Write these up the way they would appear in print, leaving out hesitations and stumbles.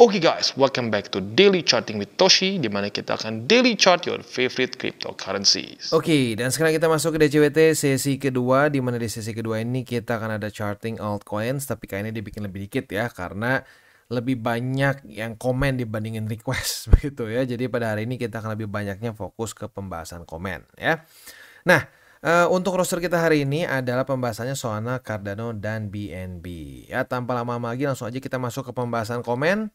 Oke guys, welcome back to Daily Charting with Toshi, di mana kita akan daily chart your favorite cryptocurrencies. Oke, dan sekarang kita masuk ke DCWT sesi kedua, di mana di sesi kedua ini kita akan ada charting altcoins, tapi kayaknya dibikin lebih dikit ya, karena lebih banyak yang komen dibandingin request begitu ya. Jadi pada hari ini kita akan lebih banyaknya fokus ke pembahasan komen ya. Nah, untuk roster kita hari ini adalah pembahasannya Solana, Cardano, dan BNB. Ya, tanpa lama-lama lagi langsung aja kita masuk ke pembahasan komen.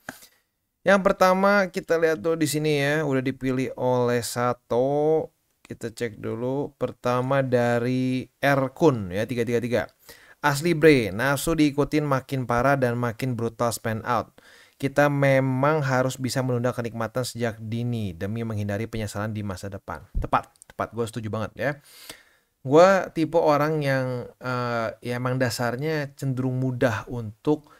Yang pertama kita lihat dulu di sini ya, udah dipilih oleh Sato. Kita cek dulu. Pertama dari Erkun ya 333. Asli bre, nafsu diikutin makin parah dan makin brutal spend out. Kita memang harus bisa menunda kenikmatan sejak dini demi menghindari penyesalan di masa depan. Tepat, gue setuju banget ya. Gue tipe orang yang ya emang dasarnya cenderung mudah untuk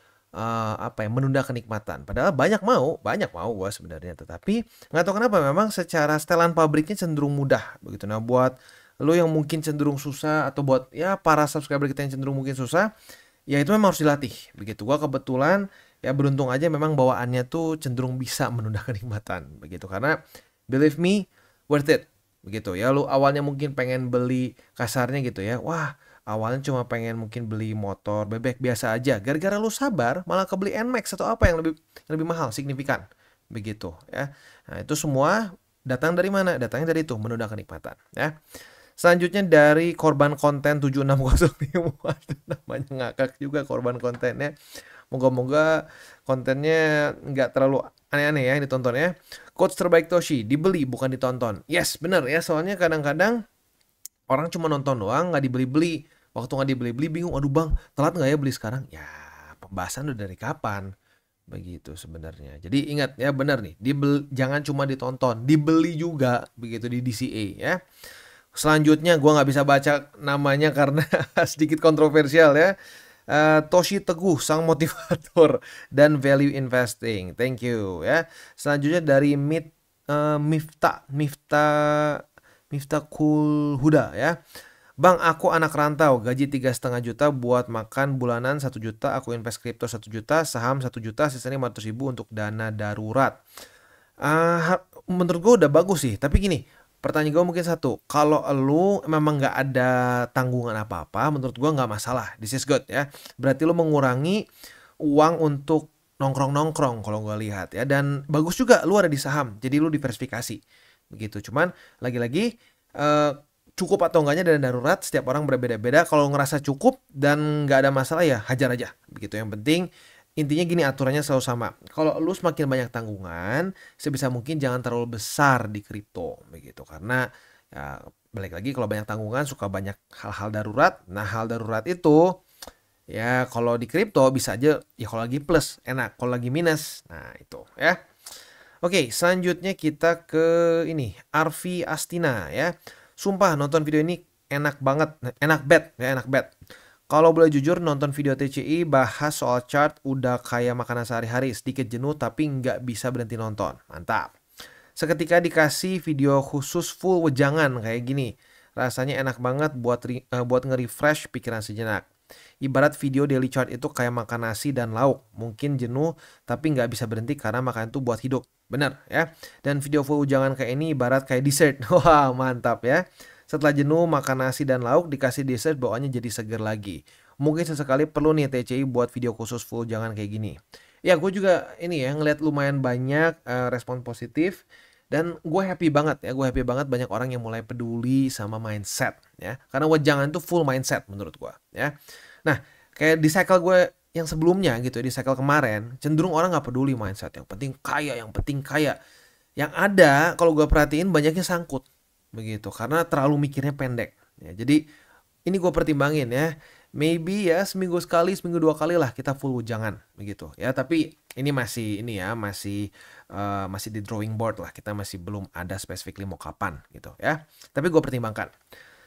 menunda kenikmatan. Padahal banyak mau gue sebenarnya, tetapi nggak tahu kenapa memang secara setelan pabriknya cenderung mudah begitu. Nah, buat lo yang mungkin cenderung susah, atau buat ya para subscriber kita yang cenderung mungkin susah, ya itu memang harus dilatih begitu. Gua kebetulan ya beruntung aja memang bawaannya tuh cenderung bisa menunda kenikmatan begitu, karena believe me, worth it begitu ya. Lu awalnya mungkin pengen beli, kasarnya gitu ya, wah awalnya cuma pengen mungkin beli motor bebek biasa aja, gara-gara lu sabar malah kebeli NMAX atau apa yang lebih mahal signifikan begitu ya. Nah, itu semua datang dari mana? Datangnya dari itu, menunda kenikmatan ya. Selanjutnya dari korban konten 760. Namanya ngakak juga korban kontennya. Moga-moga kontennya nggak terlalu aneh-aneh ya ditonton ya. Quotes terbaik Toshi, dibeli bukan ditonton. Yes, bener ya, soalnya kadang-kadang orang cuma nonton doang, nggak dibeli-beli. Waktu nggak dibeli-beli bingung, aduh bang, telat nggak ya beli sekarang? Ya, pembahasan udah dari kapan? Begitu sebenarnya. Jadi ingat ya, benar nih, jangan cuma ditonton, dibeli juga begitu di DCA ya. Selanjutnya gue nggak bisa baca namanya karena sedikit kontroversial ya. Toshi Teguh, sang motivator dan value investing. Thank you ya. Selanjutnya dari Miftah Kul Huda ya. Bang, aku anak rantau, gaji 3,5 juta buat makan bulanan 1 juta, aku invest kripto 1 juta, saham 1 juta, sisanya 500 ribu untuk dana darurat. Menurut gue udah bagus sih, tapi gini, pertanyaan gue mungkin satu, kalau lu memang nggak ada tanggungan apa-apa, menurut gue nggak masalah, this is good ya. Berarti lu mengurangi uang untuk nongkrong-nongkrong kalau gue lihat ya, dan bagus juga lu ada di saham, jadi lu diversifikasi begitu. Cuman lagi-lagi cukup atau enggaknya dana darurat setiap orang berbeda-beda. Kalau ngerasa cukup dan nggak ada masalah ya hajar aja begitu. Yang penting intinya gini, aturannya selalu sama. Kalau lu semakin banyak tanggungan, sebisa mungkin jangan terlalu besar di kripto begitu, karena ya balik lagi, kalau banyak tanggungan suka banyak hal-hal darurat. Nah, hal darurat itu ya kalau di kripto bisa aja ya, kalau lagi plus enak, kalau lagi minus nah itu ya. Oke, selanjutnya kita ke ini, Arfi Astina ya. Sumpah nonton video ini enak banget, enak bet. Kalau boleh jujur, nonton video TCI bahas soal chart udah kayak makanan sehari-hari, sedikit jenuh tapi nggak bisa berhenti nonton. Mantap. Seketika dikasih video khusus full wejangan kayak gini, rasanya enak banget buat nge-refresh pikiran sejenak. Ibarat video daily chart itu kayak makan nasi dan lauk, mungkin jenuh tapi nggak bisa berhenti karena makan itu buat hidup. Bener ya. Dan video full jangan kayak ini ibarat kayak dessert. Wah, mantap ya. Setelah jenuh makan nasi dan lauk, dikasih dessert, bawaannya jadi seger lagi. Mungkin sesekali perlu nih TCI buat video khusus full jangan kayak gini. Ya, gue juga ini ya ngeliat lumayan banyak respon positif, dan gue happy banget ya. Gue happy banget banyak orang yang mulai peduli sama mindset ya. Karena wejangan tuh full mindset menurut gue ya. Nah, kayak di cycle gue yang sebelumnya gitu, di cycle kemarin cenderung orang nggak peduli mindset, yang penting kaya. Yang ada kalau gue perhatiin banyaknya sangkut begitu, karena terlalu mikirnya pendek ya. Jadi ini gue pertimbangin ya, maybe ya seminggu sekali, seminggu 2 kali lah kita full jangan begitu ya. Tapi ini masih masih di drawing board lah, kita masih belum ada specifically mau kapan gitu ya. Tapi gue pertimbangkan.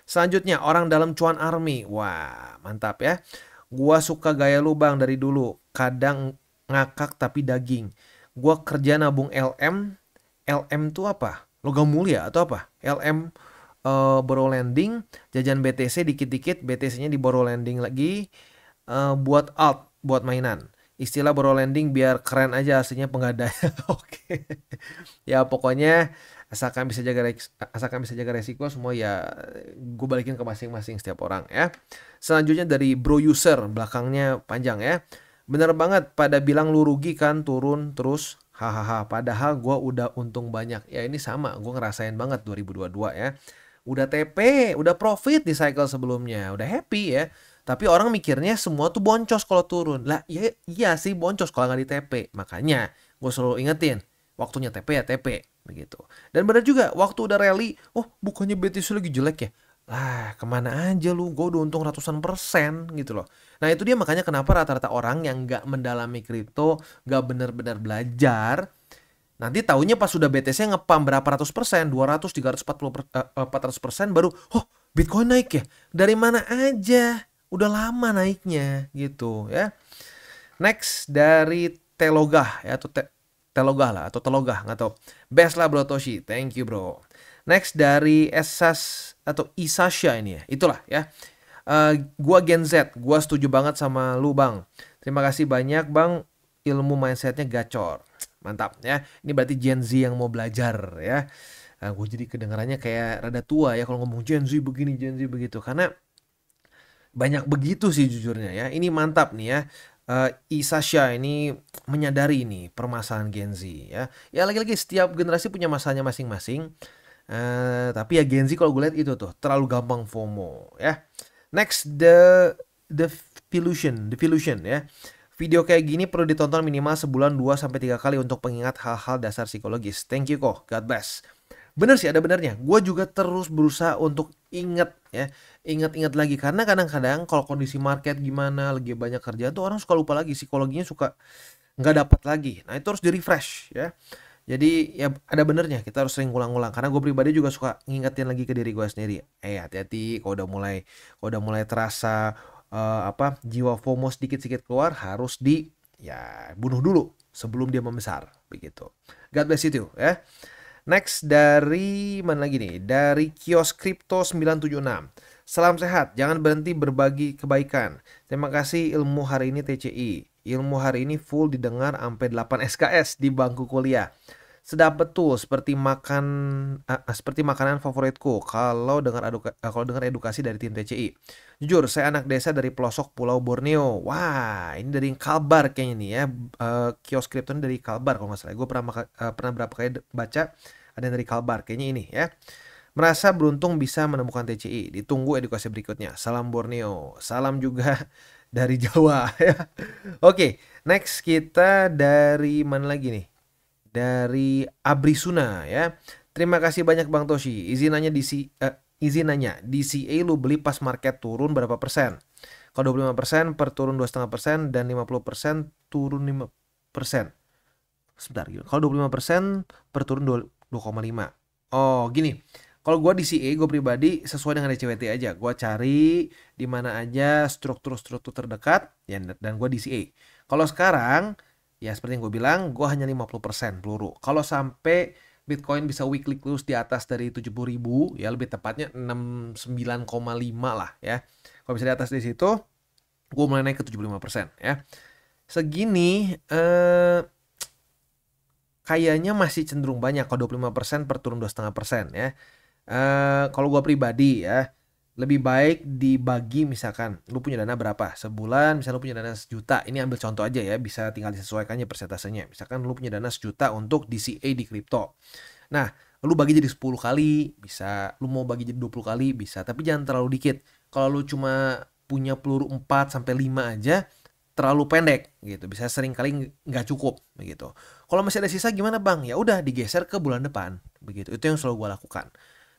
Selanjutnya orang dalam cuan army, wah mantap ya. Gua suka gaya lu bang dari dulu, kadang ngakak tapi daging. Gua kerja nabung LM tuh apa? Logam mulia atau apa? LM borrow lending, jajan BTC dikit-dikit, BTC-nya di borrow lending lagi, buat mainan. Istilah borrow lending biar keren aja aslinya penggadanya. Oke. Ya pokoknya asalkan bisa jaga resiko semua ya gue balikin ke masing-masing setiap orang ya. Selanjutnya dari bro user, belakangnya panjang ya. Bener banget pada bilang lu rugi kan turun terus. Hahaha, padahal gue udah untung banyak. Ya ini sama, gue ngerasain banget 2022 ya. Udah TP, udah profit di cycle sebelumnya, udah happy ya. Tapi orang mikirnya semua tuh boncos kalau turun. Lah iya, iya sih boncos kalau nggak di TP. Makanya gue selalu ingetin, waktunya TP ya TP. Begitu. Dan benar juga, waktu udah rally, oh bukannya BTC lagi jelek ya? Lah kemana aja lu, gue udah untung ratusan persen gitu loh. Nah itu dia makanya kenapa rata-rata orang yang nggak mendalami kripto, nggak benar-benar belajar, nanti taunya pas sudah BTC ngepam berapa ratus persen, 200, 340, 400% baru, oh Bitcoin naik ya? Dari mana aja? Udah lama naiknya gitu ya. Next dari Telogah ya atau Telogah lah atau Telogah nggak tahu. Best lah Bro Toshi, thank you bro. Next dari Esas atau Isasha ini ya, itulah ya. Gua Gen Z, gua setuju banget sama lu bang. Terima kasih banyak bang, ilmu mindsetnya gacor. Mantap ya. Ini berarti Gen Z yang mau belajar ya. Gue jadi kedengarannya kayak rada tua ya kalau ngomong Gen Z begini, Gen Z begitu. Karena banyak begitu sih jujurnya ya. Ini mantap nih ya. Isasha ini menyadari nih permasalahan Gen Z ya. Ya lagi-lagi setiap generasi punya masanya masing-masing. Tapi ya Gen Z kalau gue lihat itu tuh terlalu gampang FOMO ya. Next the Devolution ya. Video kayak gini perlu ditonton minimal sebulan 2 sampai 3 kali untuk pengingat hal-hal dasar psikologis. Thank you kok. God bless. Bener sih ada benernya. Gue juga terus berusaha untuk inget ya. Ingat-ingat lagi karena kadang-kadang kalau kondisi market gimana lagi banyak kerjaan tuh orang suka lupa lagi, psikologinya suka nggak dapat lagi. Nah itu harus di refresh ya. Jadi ya ada benernya kita harus sering ulang-ulang karena gue pribadi juga suka ngingetin lagi ke diri gue sendiri. Hati-hati kalau udah mulai terasa jiwa FOMO sedikit-sedikit keluar harus ya bunuh dulu sebelum dia membesar begitu. God bless you too ya. Next dari mana lagi nih? Dari Kios Crypto 976. Salam sehat, jangan berhenti berbagi kebaikan. Terima kasih ilmu hari ini TCI. Ilmu hari ini full didengar sampai 8 SKS di bangku kuliah. Sedap betul seperti makanan favoritku kalau dengar edukasi dari tim TCI. Jujur, saya anak desa dari pelosok Pulau Borneo. Wah, ini dari Kalbar kayaknya nih ya. Kios Crypto ini dari Kalbar kalau nggak salah. Gue pernah berapa kali baca ada yang dari Kalbar kayaknya ini ya. Merasa beruntung bisa menemukan TCI. Ditunggu edukasi berikutnya. Salam Borneo. Salam juga dari Jawa ya. Oke, next kita dari mana lagi nih? Dari Abrisuna ya. Terima kasih banyak Bang Toshi. Izin nanya DCA lu beli pas market turun berapa persen? Kalau 25% per turun 2,5% dan 50% turun 5%. Sebentar gitu. Kalau 25% per turun 2,5. Oh, gini. Kalau gue DCA, gue pribadi sesuai dengan DCWT aja. Gue cari di mana aja struktur-struktur terdekat ya, dan gue DCA. Kalau sekarang ya seperti yang gue bilang, gue hanya 50% peluru. Kalau sampai Bitcoin bisa weekly close di atas dari 70.000, ya lebih tepatnya 69,5 lah ya. Kalau bisa di atas dari situ, gue mulai naik ke 75% ya. Segini, kayaknya masih cenderung banyak. Kalau 25% per turun 2,5% ya. Kalau gue pribadi ya, lebih baik dibagi misalkan lu punya dana berapa sebulan, misalnya lu punya dana 1 juta, ini ambil contoh aja ya, bisa tinggal disesuaikannya persentasenya. Misalkan lu punya dana 1 juta untuk DCA di kripto. Nah, lu bagi jadi 10 kali bisa, lu mau bagi jadi 20 kali bisa, tapi jangan terlalu dikit. Kalau lu cuma punya peluru 4 sampai 5 aja terlalu pendek gitu, bisa sering kali nggak cukup begitu. Kalau masih ada sisa gimana bang? Ya udah digeser ke bulan depan begitu. Itu yang selalu gue lakukan.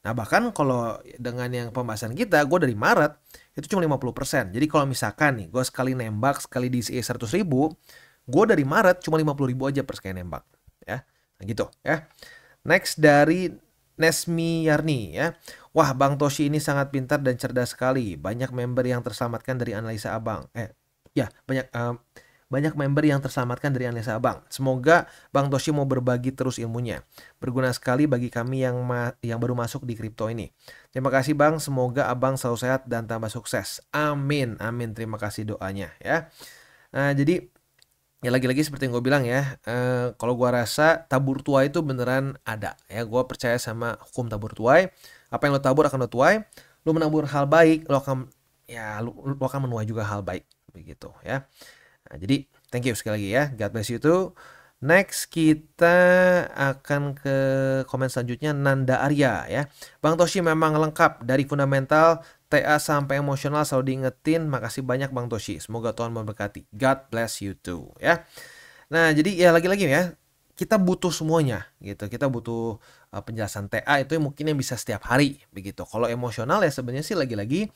Nah bahkan kalau dengan yang pembahasan kita, gue dari Maret itu cuma 50%. Jadi kalau misalkan nih, gue sekali nembak, sekali DCA 100.000, gue dari Maret cuma 50.000 aja per sekali nembak. Ya, nah gitu ya. Next dari Nesmi Yarni ya. Wah Bang Toshi ini sangat pintar dan cerdas sekali. Banyak member yang terselamatkan dari analisa abang. Banyak member yang terselamatkan dari analisa abang. Semoga Bang Toshi mau berbagi terus ilmunya. Berguna sekali bagi kami yang baru masuk di kripto ini. Terima kasih Bang, semoga abang selalu sehat dan tambah sukses. Amin, amin. Terima kasih doanya ya. Nah, jadi Ya lagi-lagi seperti yang gue bilang ya, kalau gue rasa tabur tuai itu beneran ada ya. Gue percaya sama hukum tabur tuai. Apa yang lo tabur akan lo tuai. Lo menabur hal baik, lo akan menuai juga hal baik begitu ya. Nah, jadi thank you sekali lagi ya. God bless you too. Next kita akan ke komen selanjutnya, Nanda Arya ya. Bang Toshi memang lengkap dari fundamental TA sampai emosional, selalu diingetin. Makasih banyak Bang Toshi. Semoga Tuhan memberkati. God bless you too ya. Nah, jadi ya lagi-lagi ya, kita butuh semuanya gitu. Kita butuh penjelasan TA itu mungkin yang bisa setiap hari begitu. Kalau emosional ya sebenarnya sih lagi-lagi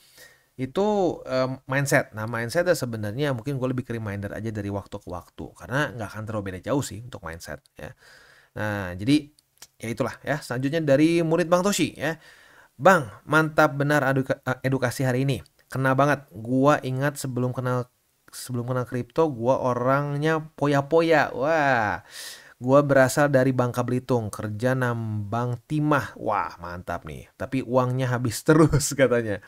itu mindset. Nah, mindset ya sebenarnya mungkin gue lebih ke reminder aja dari waktu ke waktu, karena nggak akan terlalu beda jauh sih untuk mindset ya. Nah, jadi ya itulah ya. Selanjutnya dari murid Bang Toshi ya. Bang, mantap benar edukasi hari ini. Kena banget. Gua ingat sebelum kenal kripto, gua orangnya poya-poya. Wah, gua berasal dari Bangka Belitung, kerja nambang timah. Wah, mantap nih. Tapi uangnya habis terus katanya.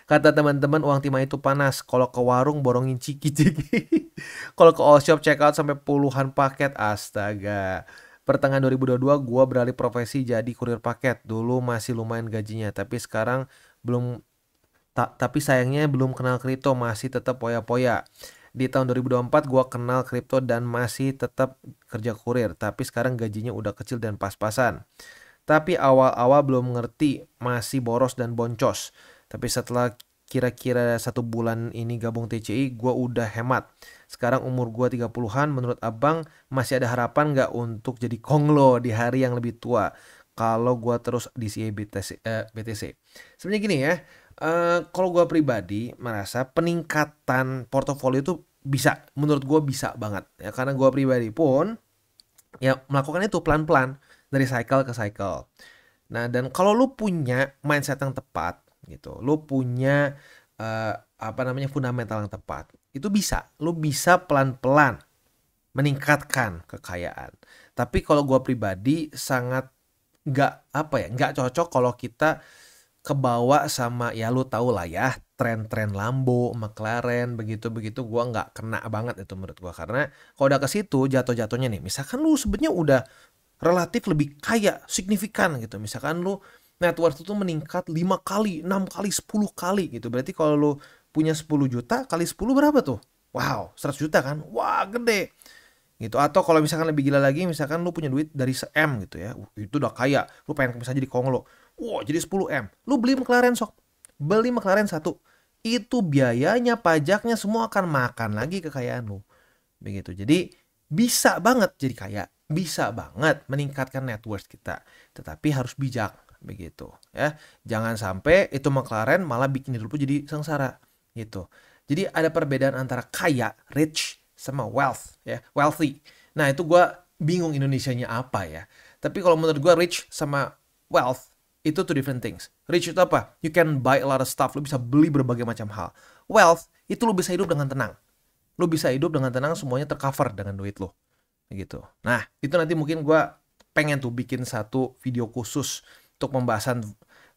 Kata teman-teman uang timah itu panas. Kalau ke warung borongin ciki-ciki. Kalau ke all shop check out sampai puluhan paket. Astaga. Pertengahan 2022 gua beralih profesi jadi kurir paket. Dulu masih lumayan gajinya, tapi sekarang belum tapi sayangnya belum kenal kripto, masih tetap poya-poya. Di tahun 2024 gua kenal kripto dan masih tetap kerja kurir, tapi sekarang gajinya udah kecil dan pas-pasan. Tapi awal-awal belum ngerti, masih boros dan boncos. Tapi setelah kira-kira 1 bulan ini gabung TCI, gue udah hemat. Sekarang umur gue 30-an, menurut abang masih ada harapan nggak untuk jadi konglo di hari yang lebih tua? Kalau gue terus di CA BTC. Sebenarnya gini ya, kalau gue pribadi merasa peningkatan portofolio itu bisa, menurut gue bisa banget. Ya, karena gue pribadi pun ya melakukan itu pelan-pelan dari cycle ke cycle. Nah, dan kalau lu punya mindset yang tepat gitu, lu punya fundamental yang tepat, itu bisa, lu bisa pelan-pelan meningkatkan kekayaan. Tapi kalau gua pribadi sangat nggak cocok kalau kita kebawa sama ya lu tau lah ya tren-tren Lambo, McLaren begitu-begitu, gua nggak kena banget itu menurut gua, karena kalau udah ke situ jatuh-jatuhnya nih, misalkan lu sebenarnya udah relatif lebih kaya signifikan gitu, misalkan lu net worth itu meningkat 5 kali, 6 kali, 10 kali gitu, berarti kalau lu punya 10 juta kali 10 berapa tuh? Wow, 100 juta kan? Wah, gede gitu. Atau kalau misalkan lebih gila lagi, misalkan lu punya duit dari se-M gitu ya, itu udah kaya, lu pengen misalnya jadi konglo, wow jadi 10M, lu beli McLaren sok, beli McLaren satu, itu biayanya, pajaknya semua akan makan lagi kekayaan lu begitu. Jadi bisa banget jadi kaya, bisa banget meningkatkan net worth kita, tetapi harus bijak begitu ya. Jangan sampai itu McLaren malah bikin hidup lu jadi sengsara gitu. Jadi ada perbedaan antara kaya, rich, sama wealth ya, wealthy. Nah, itu gua bingung Indonesianya apa ya. Tapi kalau menurut gua rich sama wealth itu two different things. Rich itu apa? You can buy a lot of stuff, lu bisa beli berbagai macam hal. Wealth itu lu bisa hidup dengan tenang. Lu bisa hidup dengan tenang, semuanya tercover dengan duit lu gitu. Nah, itu nanti mungkin gua pengen tuh bikin satu video khusus untuk pembahasan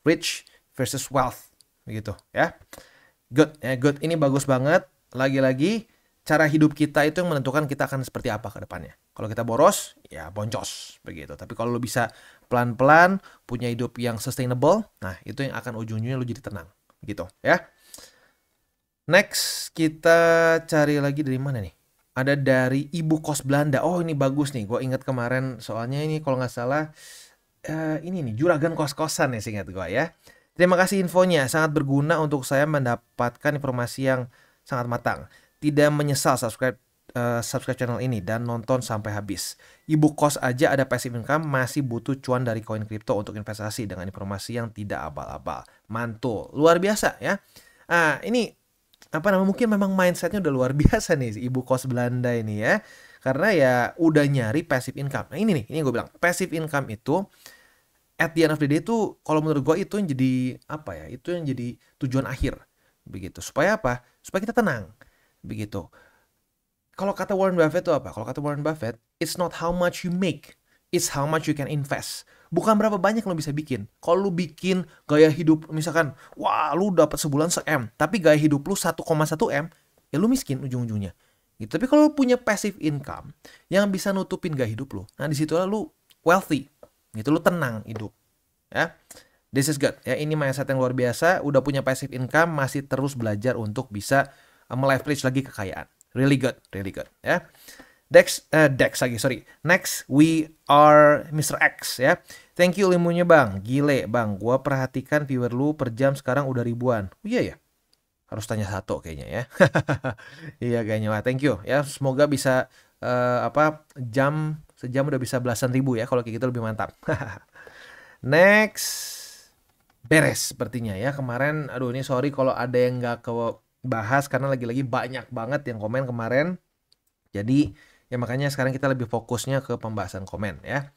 rich versus wealth gitu ya. Good ya, good. Ini bagus banget. Lagi-lagi cara hidup kita itu yang menentukan kita akan seperti apa ke depannya. Kalau kita boros, ya boncos begitu. Tapi kalau lu bisa pelan-pelan punya hidup yang sustainable, nah itu yang akan ujung-ujungnya lu jadi tenang gitu ya. Next kita cari lagi dari mana nih? Ada dari Ibu Kos Belanda. Oh, ini bagus nih. Gue ingat kemarin soalnya ini kalau nggak salah ini nih Juragan Kos-Kosan ya, seingat gue ya. Terima kasih infonya, sangat berguna untuk saya mendapatkan informasi yang sangat matang. Tidak menyesal subscribe channel ini dan nonton sampai habis. Ibu kos aja ada passive income, masih butuh cuan dari koin kripto untuk investasi dengan informasi yang tidak abal-abal. Mantul, luar biasa ya. Ini mungkin memang mindsetnya udah luar biasa nih Ibu Kos Belanda ini ya. Karena ya udah nyari passive income. Nah ini yang gue bilang, passive income itu at the end of the day itu kalau menurut gue itu yang jadi itu yang jadi tujuan akhir begitu. Supaya apa? Supaya kita tenang begitu. Kalau kata Warren Buffett itu apa? Kalau kata Warren Buffett, it's not how much you make, it's how much you can invest. Bukan berapa banyak lo bisa bikin. Kalau lu bikin gaya hidup misalkan, wah lu dapat sebulan se-M, tapi gaya hidup lu 1,1 M, ya lu miskin ujung-ujungnya. gitu. Tapi kalau lu punya passive income yang bisa nutupin gaya hidup lu, nah disitulah lu wealthy gitu, lu tenang hidup ya. This is good ya, ini mindset yang luar biasa. Udah punya passive income, masih terus belajar untuk bisa meleverage lagi kekayaan. Really good ya. Next we are Mr. X ya. Thank you ilmunya bang, gile bang. Gua perhatikan viewer lu per jam sekarang udah ribuan. Oh, iya ya, harus tanya satu kayaknya ya. Iya kayaknya. Wah, thank you ya. Semoga bisa sejam udah bisa belasan ribu ya. Kalau kayak gitu lebih mantap. Next. Beres sepertinya ya. Kemarin aduh ini sorry kalau ada yang nggak kebahas karena lagi-lagi banyak banget yang komen kemarin. Jadi ya makanya sekarang kita lebih fokusnya ke pembahasan komen ya.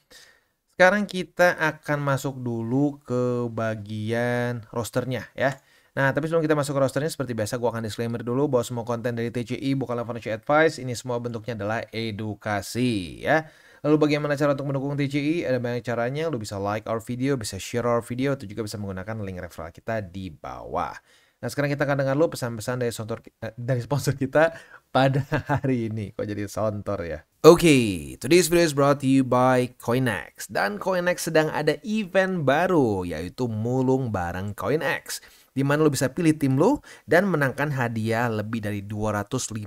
Sekarang kita akan masuk dulu ke bagian rosternya ya. Nah, tapi sebelum kita masuk ke rosternya, seperti biasa gue akan disclaimer dulu bahwa semua konten dari TCI bukanlah financial advice. Ini semua bentuknya adalah edukasi ya. Lalu bagaimana cara untuk mendukung TCI? Ada banyak caranya. Lu bisa like our video, bisa share our video, atau juga bisa menggunakan link referral kita di bawah. Nah, sekarang kita akan dengar lu pesan-pesan dari sponsor kita pada hari ini. Kok jadi sontor ya? Oke, today's video is brought to you by CoinX. Dan CoinX sedang ada event baru, yaitu mulung bareng CoinX, di mana lo bisa pilih tim lo dan menangkan hadiah lebih dari 250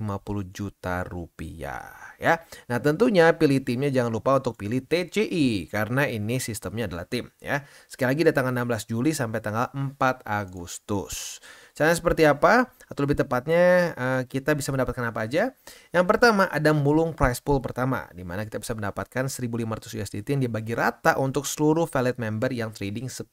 juta rupiah ya. Nah, tentunya pilih timnya jangan lupa untuk pilih TCI karena ini sistemnya adalah tim ya. Sekali lagi dari tanggal 16 Juli sampai tanggal 4 Agustus. Caranya seperti apa? Atau lebih tepatnya kita bisa mendapatkan apa aja? Yang pertama ada mulung prize pool pertama, di mana kita bisa mendapatkan 1.500 USDT yang dibagi rata untuk seluruh valid member yang trading 10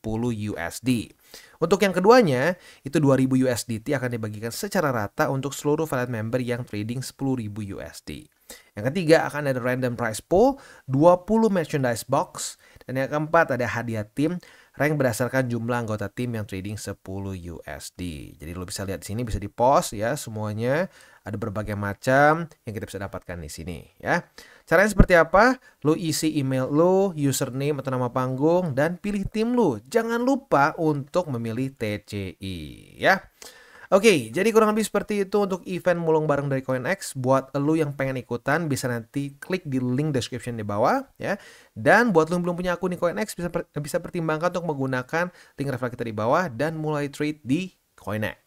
USD. Untuk yang keduanya, itu 2.000 USDT akan dibagikan secara rata untuk seluruh valid member yang trading 10.000 USD. Yang ketiga akan ada random prize pool, 20 merchandise box, dan yang keempat ada hadiah tim rank berdasarkan jumlah anggota tim yang trading 10 USD. Jadi lo bisa lihat di sini, bisa di-post ya semuanya. Ada berbagai macam yang kita bisa dapatkan di sini ya. Caranya seperti apa? Lo isi email lo, username atau nama panggung, dan pilih tim lo. Jangan lupa untuk memilih TCI ya. Oke, jadi kurang lebih seperti itu untuk event mulung bareng dari CoinX. Buat lo yang pengen ikutan, bisa nanti klik di link description di bawah ya. Dan buat lo yang belum punya akun di CoinX, bisa pertimbangkan untuk menggunakan link referral kita di bawah dan mulai trade di CoinX.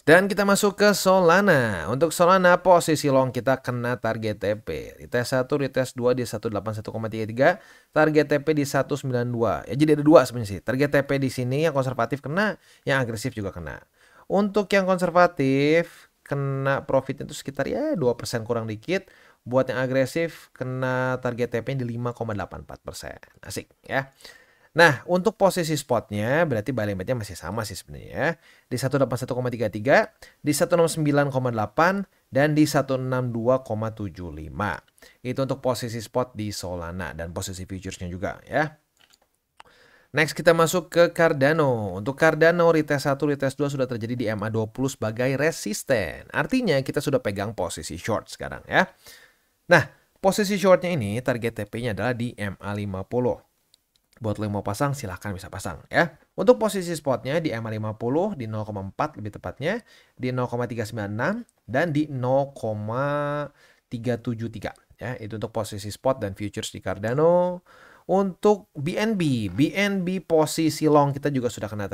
Dan kita masuk ke Solana. Untuk Solana, posisi long kita kena target TP. Retest 1, retest 2 di 181,33, target TP di 192. Ya, jadi ada dua sebenarnya sih. Target TP di sini yang konservatif kena, yang agresif juga kena. Untuk yang konservatif, kena profitnya itu sekitar ya 2% kurang dikit. Buat yang agresif, kena target TP di 5,84%. Asik ya. Nah, untuk posisi spotnya, berarti buy limitnya masih sama sih sebenarnya. Di 181,33, di 169,8, dan di 162,75. Itu untuk posisi spot di Solana dan posisi futuresnya juga ya. Next kita masuk ke Cardano. Untuk Cardano retest 1, retest 2 sudah terjadi di MA20 sebagai resisten. Artinya kita sudah pegang posisi short sekarang ya. Nah, posisi shortnya ini target TP-nya adalah di MA50. Buat lo yang mau pasang silahkan bisa pasang ya. Untuk posisi spotnya di MA50 di 0,4 lebih tepatnya, di 0,396 dan di 0,373 ya. Itu untuk posisi spot dan futures di Cardano. Untuk BNB posisi long kita juga sudah kena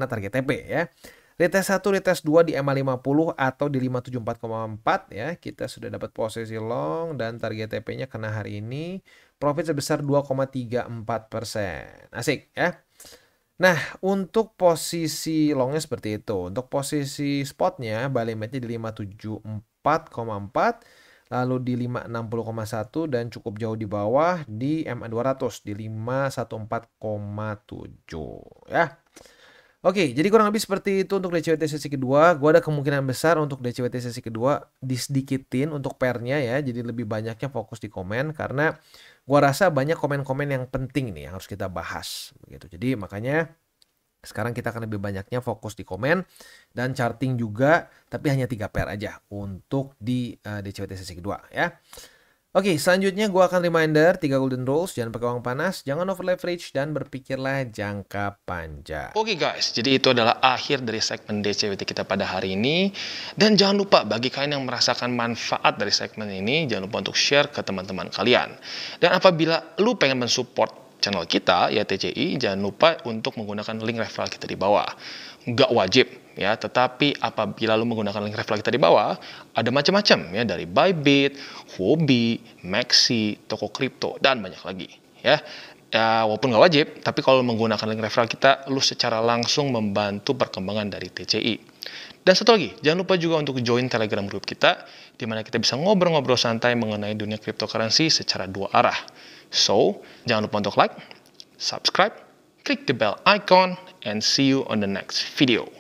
target TP ya. Retest 1, retest 2 di MA50 atau di 574,4 ya. Kita sudah dapat posisi long dan target TP-nya kena hari ini. Profit sebesar 2,34%. Asik ya. Nah, untuk posisi longnya seperti itu. Untuk posisi spotnya, buy limitnya di 574,4. Lalu di 560,1 dan cukup jauh di bawah di MA200 di 514,7 ya. Oke, jadi kurang lebih seperti itu untuk DCWT sesi kedua. Gua ada kemungkinan besar untuk DCWT sesi kedua disedikitin untuk pairnya ya. Jadi lebih banyaknya fokus di komen karena gua rasa banyak komen-komen yang penting nih yang harus kita bahas begitu. Jadi makanya sekarang kita akan lebih banyaknya fokus di komen dan charting juga, tapi hanya 3 pair aja untuk di DCWT sesi kedua ya. Oke, selanjutnya gue akan reminder 3 golden rules. Jangan pakai uang panas, jangan over leverage, dan berpikirlah jangka panjang. Oke guys, jadi itu adalah akhir dari segmen DCWT kita pada hari ini. Dan jangan lupa bagi kalian yang merasakan manfaat dari segmen ini, jangan lupa untuk share ke teman-teman kalian. Dan apabila lu pengen mensupport channel kita, ya TCI, jangan lupa untuk menggunakan link referral kita di bawah. Nggak wajib, ya, tetapi apabila lu menggunakan link referral kita di bawah, ada macam-macam, ya, dari Bybit, Huobi, Maxi, toko kripto, dan banyak lagi, ya. Ya, walaupun nggak wajib, tapi kalau menggunakan link referral kita, lu secara langsung membantu perkembangan dari TCI. Dan satu lagi, jangan lupa juga untuk join Telegram group kita, di mana kita bisa ngobrol-ngobrol santai mengenai dunia cryptocurrency secara dua arah. So, jangan lupa untuk like, subscribe, click the bell icon, and see you on the next video.